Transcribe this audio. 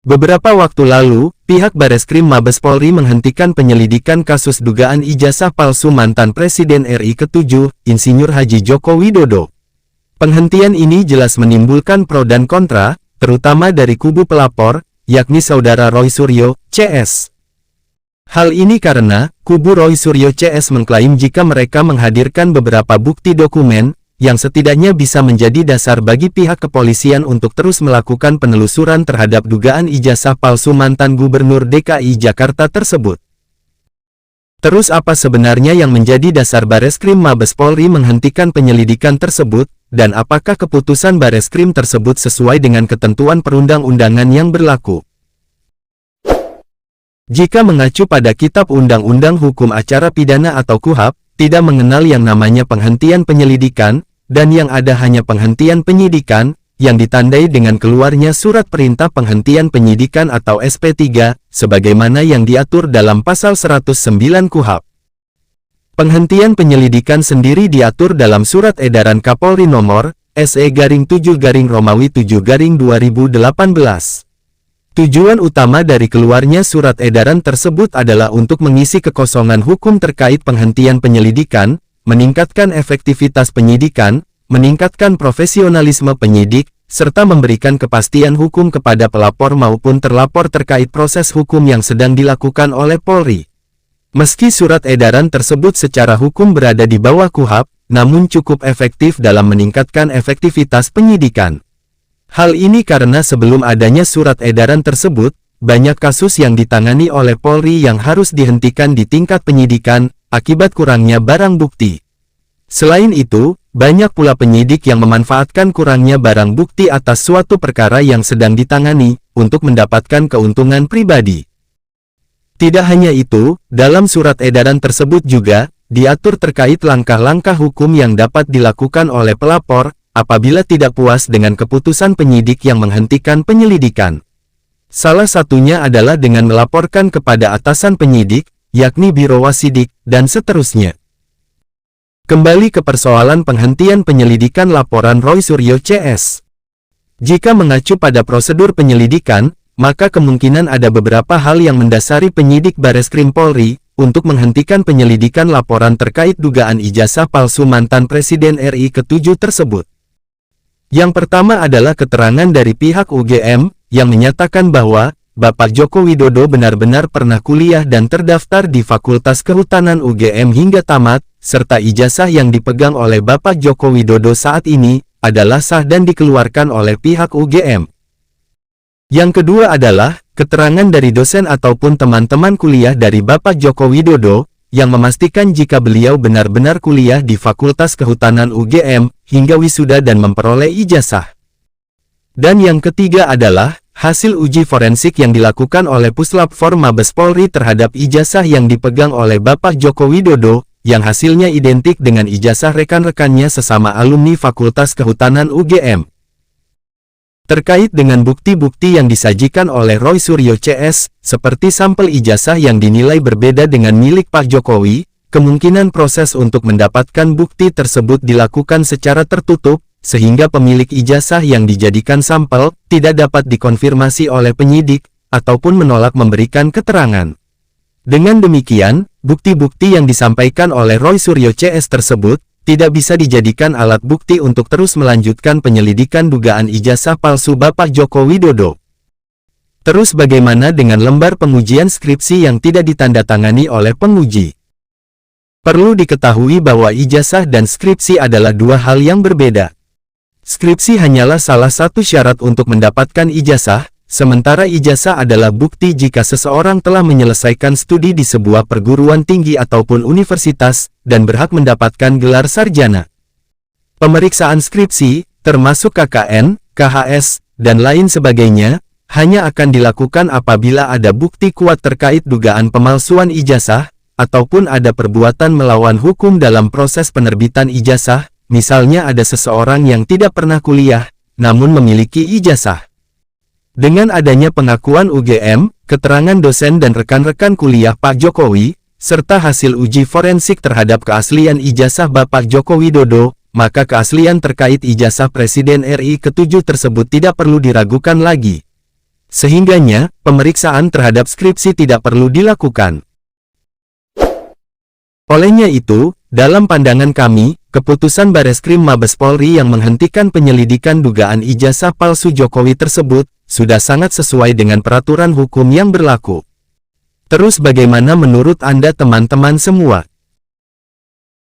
Beberapa waktu lalu, pihak Bareskrim Mabes Polri menghentikan penyelidikan kasus dugaan ijazah palsu mantan Presiden RI ke-7, Insinyur Haji Joko Widodo. Penghentian ini jelas menimbulkan pro dan kontra, terutama dari kubu pelapor, yakni saudara Roy Suryo, CS. Hal ini karena, kubu Roy Suryo CS mengklaim jika mereka menghadirkan beberapa bukti dokumen, yang setidaknya bisa menjadi dasar bagi pihak kepolisian untuk terus melakukan penelusuran terhadap dugaan ijazah palsu mantan Gubernur DKI Jakarta tersebut. Terus apa sebenarnya yang menjadi dasar Bareskrim Mabes Polri menghentikan penyelidikan tersebut, dan apakah keputusan Bareskrim tersebut sesuai dengan ketentuan perundang-undangan yang berlaku? Jika mengacu pada Kitab Undang-Undang Hukum Acara Pidana atau KUHP, tidak mengenal yang namanya penghentian penyelidikan, dan yang ada hanya penghentian penyidikan, yang ditandai dengan keluarnya surat perintah penghentian penyidikan atau SP3, sebagaimana yang diatur dalam pasal 109 KUHP. Penghentian penyelidikan sendiri diatur dalam Surat Edaran Kapolri Nomor SE-7/7/2018. Tujuan utama dari keluarnya surat edaran tersebut adalah untuk mengisi kekosongan hukum terkait penghentian penyelidikan, meningkatkan efektivitas penyidikan, meningkatkan profesionalisme penyidik, serta memberikan kepastian hukum kepada pelapor maupun terlapor terkait proses hukum yang sedang dilakukan oleh Polri. Meski surat edaran tersebut secara hukum berada di bawah KUHP, namun cukup efektif dalam meningkatkan efektivitas penyidikan. Hal ini karena sebelum adanya surat edaran tersebut, banyak kasus yang ditangani oleh Polri yang harus dihentikan di tingkat penyidikan, akibat kurangnya barang bukti. Selain itu, banyak pula penyidik yang memanfaatkan kurangnya barang bukti atas suatu perkara yang sedang ditangani, untuk mendapatkan keuntungan pribadi. Tidak hanya itu, dalam surat edaran tersebut juga, diatur terkait langkah-langkah hukum yang dapat dilakukan oleh pelapor, apabila tidak puas dengan keputusan penyidik yang menghentikan penyelidikan. Salah satunya adalah dengan melaporkan kepada atasan penyidik, yakni Biro Wasidik, dan seterusnya. Kembali ke persoalan penghentian penyelidikan laporan Roy Suryo CS. Jika mengacu pada prosedur penyelidikan, maka kemungkinan ada beberapa hal yang mendasari penyidik Bareskrim Polri, untuk menghentikan penyelidikan laporan terkait dugaan ijazah palsu mantan Presiden RI ke-7 tersebut. Yang pertama adalah keterangan dari pihak UGM, yang menyatakan bahwa, Bapak Joko Widodo benar-benar pernah kuliah dan terdaftar di Fakultas Kehutanan UGM hingga tamat, serta ijazah yang dipegang oleh Bapak Joko Widodo saat ini, adalah sah dan dikeluarkan oleh pihak UGM. Yang kedua adalah, keterangan dari dosen ataupun teman-teman kuliah dari Bapak Joko Widodo, yang memastikan jika beliau benar-benar kuliah di Fakultas Kehutanan UGM, hingga wisuda dan memperoleh ijazah. Dan yang ketiga adalah, hasil uji forensik yang dilakukan oleh Puslap 4 Mabes Polri terhadap ijazah yang dipegang oleh Bapak Joko Widodo, yang hasilnya identik dengan ijazah rekan-rekannya sesama alumni Fakultas Kehutanan UGM. Terkait dengan bukti-bukti yang disajikan oleh Roy Suryo CS, seperti sampel ijazah yang dinilai berbeda dengan milik Pak Jokowi, kemungkinan proses untuk mendapatkan bukti tersebut dilakukan secara tertutup, sehingga pemilik ijazah yang dijadikan sampel, tidak dapat dikonfirmasi oleh penyidik, ataupun menolak memberikan keterangan. Dengan demikian, bukti-bukti yang disampaikan oleh Roy Suryo CS tersebut, tidak bisa dijadikan alat bukti untuk terus melanjutkan penyelidikan dugaan ijazah palsu Bapak Joko Widodo. Terus bagaimana dengan lembar pengujian skripsi yang tidak ditandatangani oleh penguji? Perlu diketahui bahwa ijazah dan skripsi adalah dua hal yang berbeda. Skripsi hanyalah salah satu syarat untuk mendapatkan ijazah, sementara ijazah adalah bukti jika seseorang telah menyelesaikan studi di sebuah perguruan tinggi ataupun universitas, dan berhak mendapatkan gelar sarjana. Pemeriksaan skripsi, termasuk KKN, KHS, dan lain sebagainya, hanya akan dilakukan apabila ada bukti kuat terkait dugaan pemalsuan ijazah, ataupun ada perbuatan melawan hukum dalam proses penerbitan ijazah, misalnya ada seseorang yang tidak pernah kuliah, namun memiliki ijazah. Dengan adanya pengakuan UGM, keterangan dosen dan rekan-rekan kuliah Pak Jokowi, serta hasil uji forensik terhadap keaslian ijazah Bapak Joko Widodo, maka keaslian terkait ijazah Presiden RI ke-7 tersebut tidak perlu diragukan lagi. Sehingganya, pemeriksaan terhadap skripsi tidak perlu dilakukan. Olehnya itu, dalam pandangan kami, keputusan Bareskrim Mabes Polri yang menghentikan penyelidikan dugaan ijazah palsu Jokowi tersebut, sudah sangat sesuai dengan peraturan hukum yang berlaku. Terus bagaimana menurut Anda teman-teman semua?